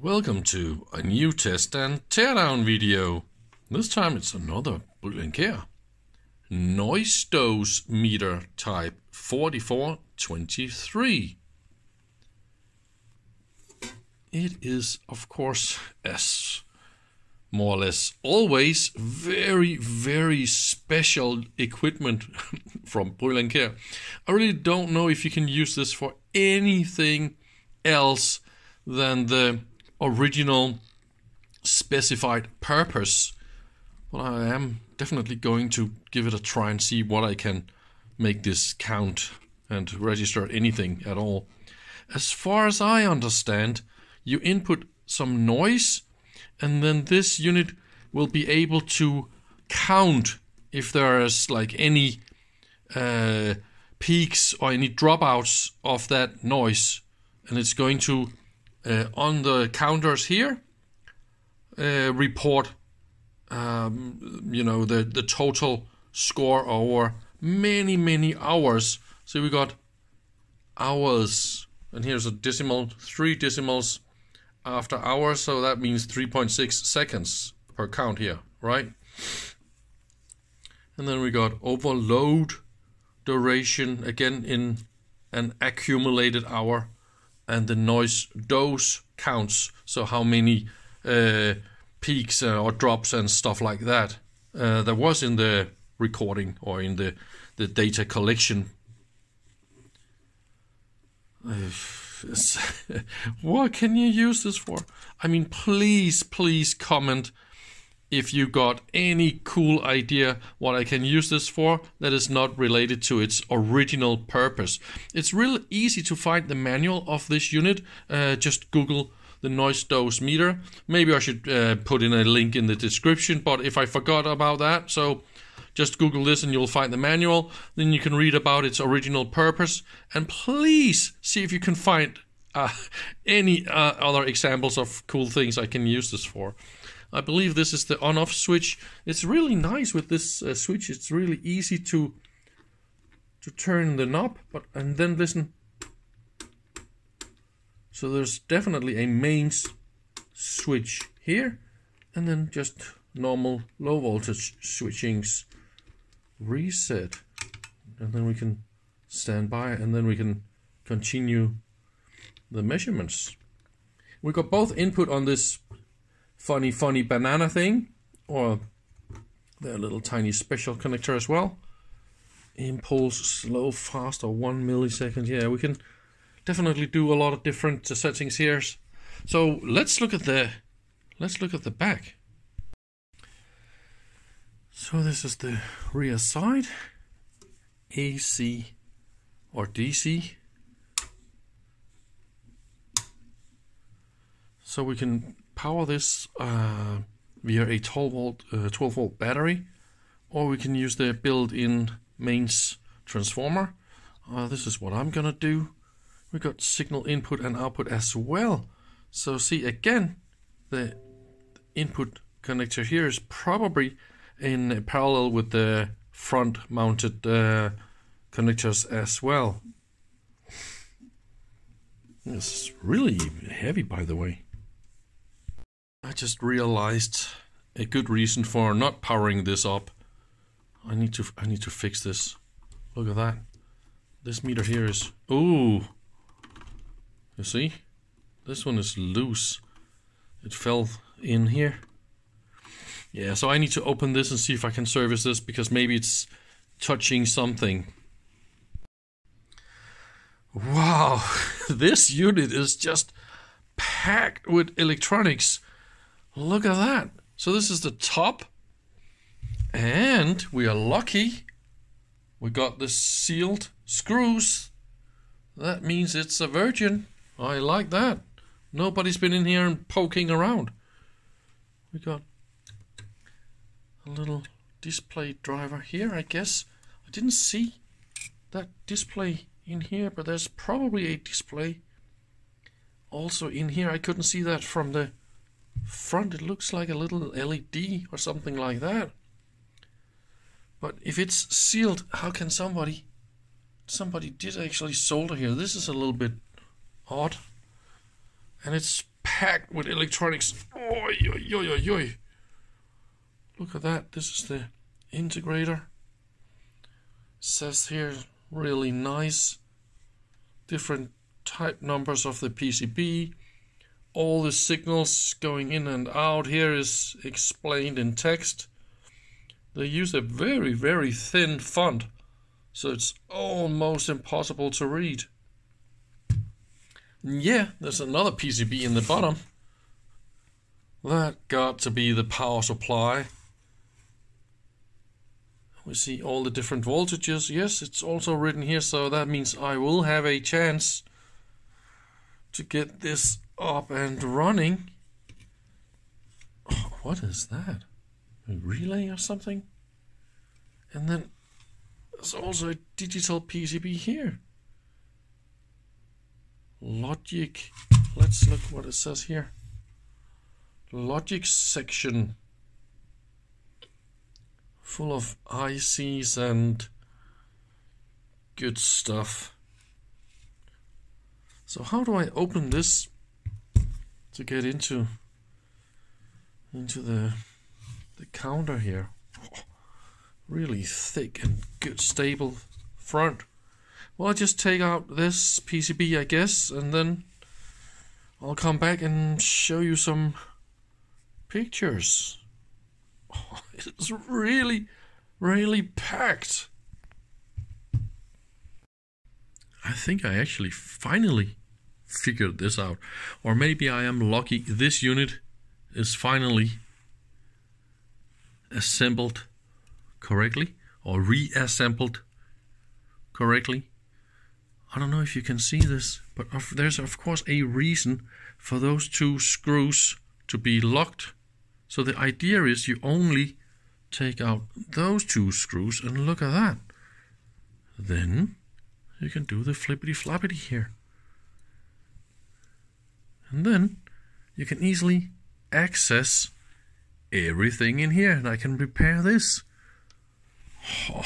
Welcome to a new test and teardown video. This time it's another Brüel Kjær. Noise dose meter type 4423. It is, of course, as more or less always, very special equipment from Brüel Kjær. I really don't know if you can use this for anything else than the original specified purpose. But I am definitely going to give it a try and see what I can make this count and register anything at all. As far as I understand, you input some noise and then this unit will be able to count if there is like any peaks or any dropouts of that noise, and it's going to on the counters here report the total score over many hours. So we got hours, and here's a decimal, 3 decimals after hours, so that means 3.6 seconds per count here, right? And then we got overload duration again in an accumulated hour, and the noise dose counts, so how many peaks or drops and stuff like that there was in the recording or in the data collection. What can you use this for? I mean, please comment if you got any cool idea what I can use this for that is not related to its original purpose. It's real easy to find the manual of this unit. Just Google the noise dose meter. Maybe I should put in a link in the description, but if I forgot about that, so just Google this and you'll find the manual. Then you can read about its original purpose, and please see if you can find any other examples of cool things I can use this for. I believe this is the on-off switch. It's really nice with this switch. It's really easy to turn the knob, and then listen. So there's definitely a mains switch here, and then just normal low voltage switchings. Reset, and then we can stand by, and then we can continue the measurements. We got both input on this funny banana thing, or the little tiny special connector as well. Impulse, slow, fast, or 1 millisecond. Yeah, we can definitely do a lot of different settings here. So let's look at the back. So this is the rear side, AC or DC. So we can power this via a 12 volt battery, or we can use the built-in mains transformer. This is what I'm gonna do. We got signal input and output as well. So see, again, the input connector here is probably in parallel with the front mounted connectors as well. It's really heavy, by the way. I just realized a good reason for not powering this up. I need to fix this. Look at that. This meter here is, ooh, you see? This one is loose. It fell in here. Yeah, so I need to open this and see if I can service this, because maybe it's touching something. Wow, this unit is just packed with electronics. Look at that. So this is the top, and we are lucky. We got the sealed screws. That means it's a virgin. I like that. Nobody's been in here and poking around. We got a little display driver here, I guess. I didn't see that display in here, but there's probably a display also in here. I couldn't see that from the front. It looks like a little LED or something like that. But if it's sealed, how can somebody did actually solder here? This is a little bit odd. And it's packed with electronics. Oi, oi, oi, oi, oi. Look at that. This is the integrator. Says here, really nice. Different type numbers of the PCB. All the signals going in and out here is explained in text. They use a very, very thin font, so it's almost impossible to read. Yeah, there's another PCB in the bottom. That got to be the power supply. We see all the different voltages. Yes, it's also written here, so that means I will have a chance to get this up and running. Oh, what is that? A relay or something? And then there's also a digital PCB here. Logic. Let's look what it says here. Logic section. Full of ICs and good stuff. So how do I open this to get into the counter here? Oh, really thick and good stable front. Well, I'll just take out this PCB, I guess, and then I'll come back and show you some pictures. Oh, it's really, really packed. I think I actually finally figured this out. Or maybe I am lucky. This unit is finally assembled correctly or reassembled correctly. I don't know if you can see this, but there's of course a reason for those two screws to be locked. So the idea is you only take out those two screws and look at that. Then you can do the flippity floppity here. And then you can easily access everything in here, and I can repair this. Oh,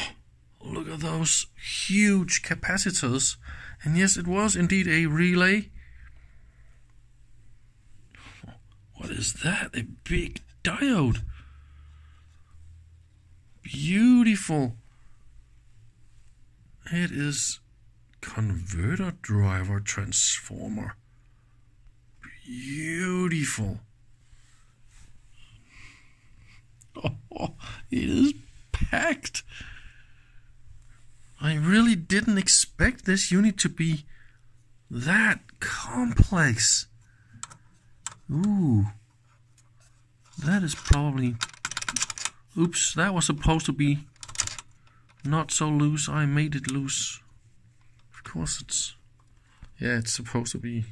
look at those huge capacitors. And yes, it was indeed a relay. What is that? A big diode. Beautiful. It is converter driver transformer. Beautiful. Oh, it is packed. I really didn't expect this unit to be that complex. Ooh. That is probably... Oops, that was supposed to be not so loose. I made it loose. Of course it's... Yeah, it's supposed to be a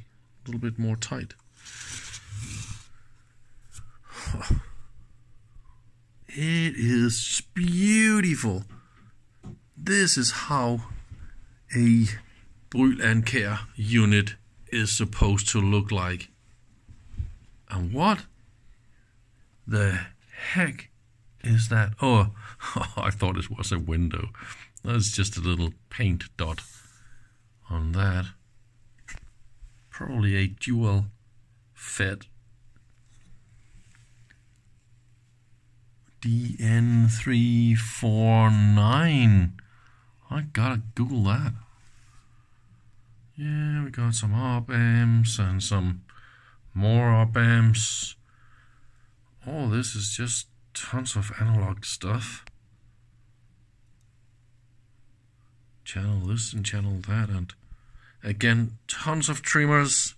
little bit more tight. It is beautiful. This is how a Brüel and Kjær unit is supposed to look like. And what the heck is that? Oh, I thought it was a window. That's just a little paint dot on that. Probably a dual fed DN349. I gotta Google that. Yeah, we got some op amps and some more op amps. Oh, this is just tons of analog stuff. Channel this and channel that, and again tons of trimmers.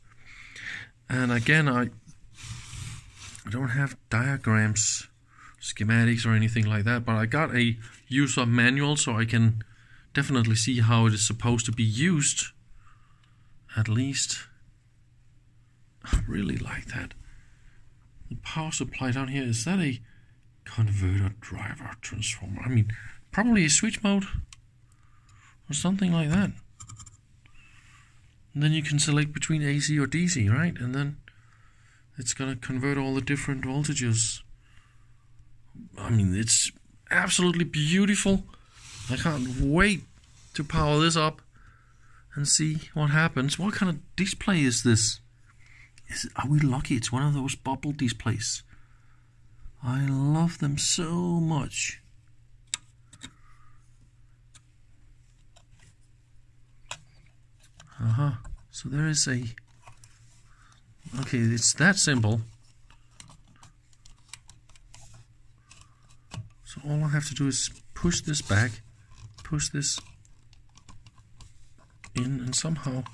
And again, I don't have diagrams, schematics or anything like that, but I got a user manual so I can definitely see how it is supposed to be used. At least I really like that. The power supply down here, is that a converter driver transformer? I mean, probably a switch mode or something like that. And then you can select between AC or DC, right? And then it's gonna convert all the different voltages. I mean, it's absolutely beautiful. I can't wait to power this up and see what happens. What kind of display is this? Are we lucky? It's one of those bubble displays. I love them so much. So there is a... Okay, it's that simple. So all I have to do is push this back, push this in, and somehow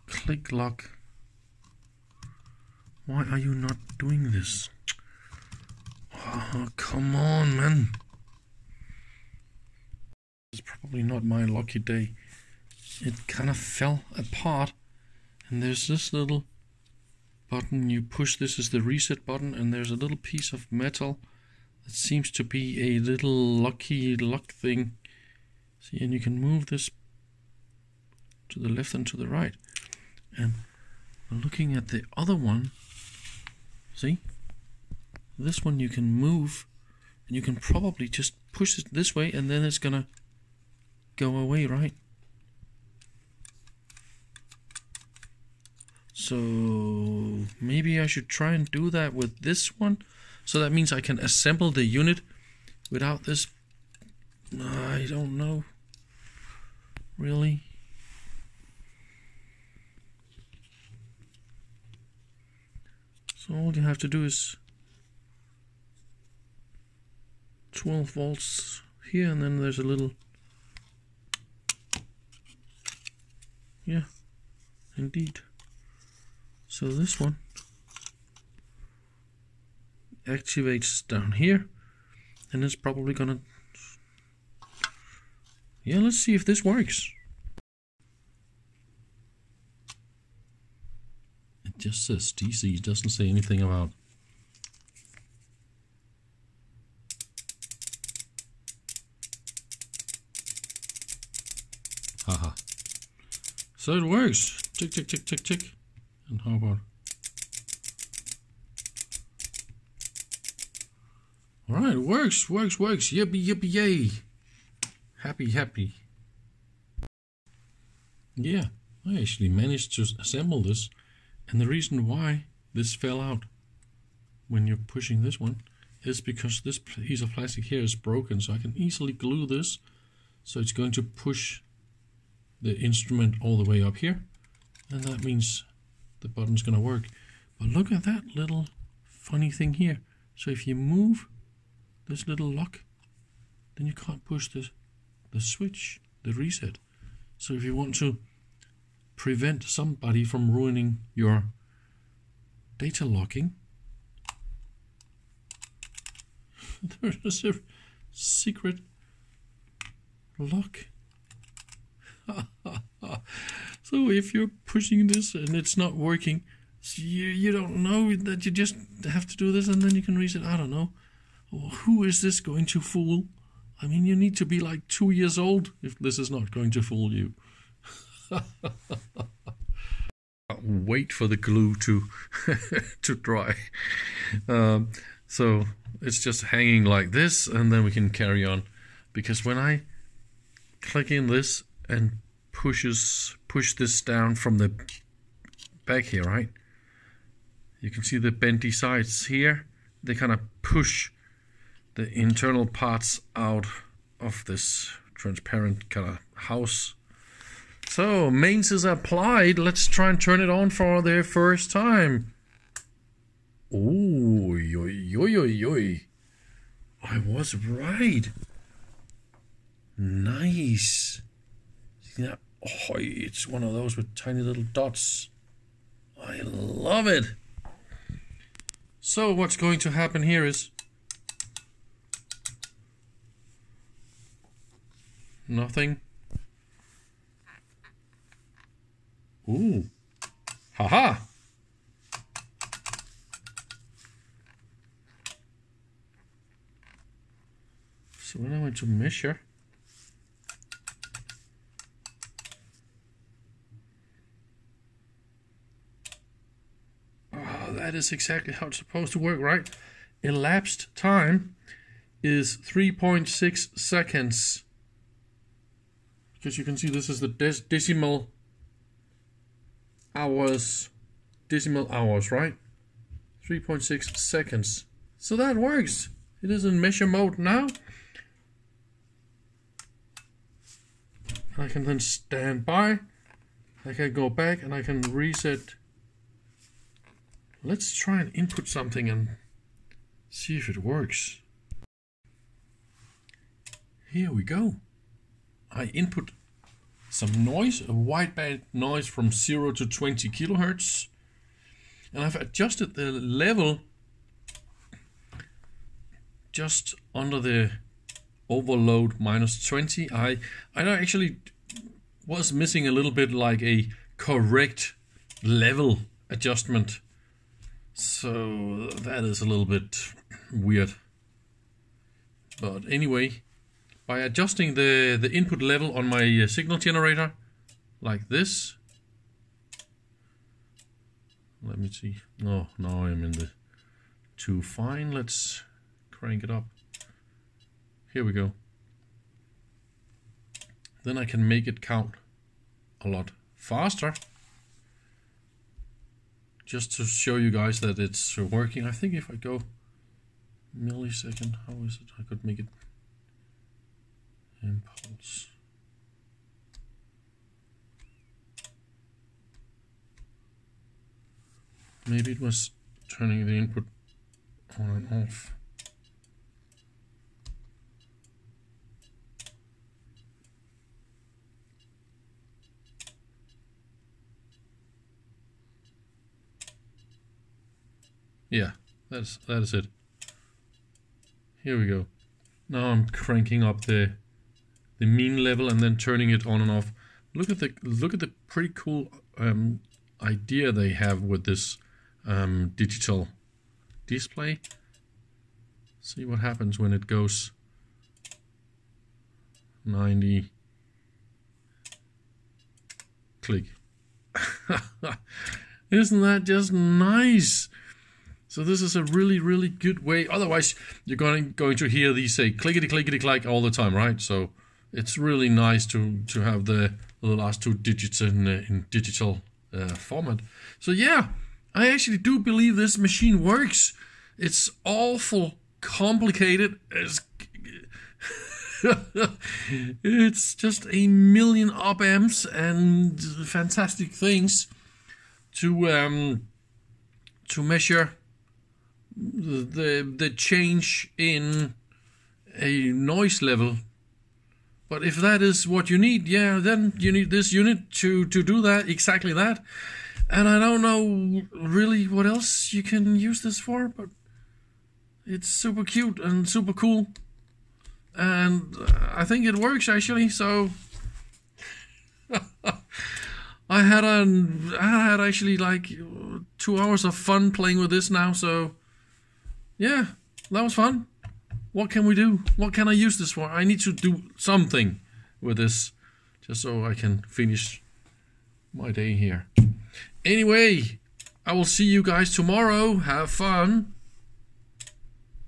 click lock. Why are you not doing this? Oh, come on, man. It's probably not my lucky day. It kind of fell apart, and there's this little button. You push this is the reset button, and there's a little piece of metal that seems to be a little lucky lock thing. See, and you can move this to the left and to the right. And looking at the other one, see, this one you can move, and you can probably just push it this way, and then it's gonna go away, right? So maybe I should try and do that with this one. So that means I can assemble the unit without this. I don't know. Really? So all you have to do is 12 volts here, and then there's a little... Yeah, indeed. So this one activates down here, and it's probably gonna... Yeah, let's see if this works. It just says DC, it doesn't say anything about... Haha. So it works. Tick, tick, tick, tick, tick. And how about... Alright, works. Yippee, yippee, yay. Happy. Yeah, I actually managed to assemble this. And the reason why this fell out when you're pushing this one is because this piece of plastic here is broken. So I can easily glue this. So it's going to push the instrument all the way up here. And that means the button's going to work. But look at that little funny thing here. So if you move this little lock, then you can't push the switch, the reset. So if you want to prevent somebody from ruining your data locking, there's a secret lock. So if you're pushing this and it's not working, you don't know that you just have to do this and then you can reset. I don't know. Who is this going to fool? I mean, you need to be like 2 years old if this is not going to fool you. Wait for the glue to to dry. So it's just hanging like this, and then we can carry on. Because when I click in this and push this down from the back here, right? You can see the bendy sides here. They kind of push the internal parts out of this transparent kind of house. So mains is applied. Let's try and turn it on for the first time. Oh, yo. I was right. Nice. See that? Oh, it's one of those with tiny little dots. I love it. So what's going to happen here is nothing. Ooh. Haha. So when I went to measure, that is exactly how it's supposed to work, right? Elapsed time is 3.6 seconds. Because you can see this is the decimal hours decimal hours, right? 3.6 seconds. So that works. It is in measure mode now. I can then stand by. I can go back and I can reset. Let's try and input something and see if it works. Here we go. I input some noise, a wideband noise from 0 to 20 kilohertz. And I've adjusted the level just under the overload -20. I actually was missing a little bit like a correct level adjustment. So that is a little bit weird. But anyway, by adjusting the input level on my signal generator like this. Let me see. Oh, now I'm in the too fine. Let's crank it up. Here we go. Then I can make it count a lot faster. Just to show you guys that it's working. I think if I go millisecond, how is it? I could make it impulse. Maybe it was turning the input on and off. Yeah, that is it. Here we go. Now I'm cranking up the mean level and then turning it on and off. Look at the pretty cool idea they have with this digital display. See what happens when it goes 90. Click. Isn't that just nice? So this is a really, really good way. Otherwise, you're going to hear these say clickety clickety clack all the time, right? So it's really nice to have the last two digits in digital format. So yeah, I actually do believe this machine works. It's awful complicated. It's just a million op-amps and fantastic things to measure the change in a noise level. But if that is what you need, yeah, then you need this unit to do that, exactly that. And I don't know really what else you can use this for, but it's super cute and super cool. And I think it works actually, so I had actually like 2 hours of fun playing with this now, so yeah, that was fun. What can we do? What can I use this for? I need to do something with this just so I can finish my day here. Anyway, I will see you guys tomorrow. Have fun.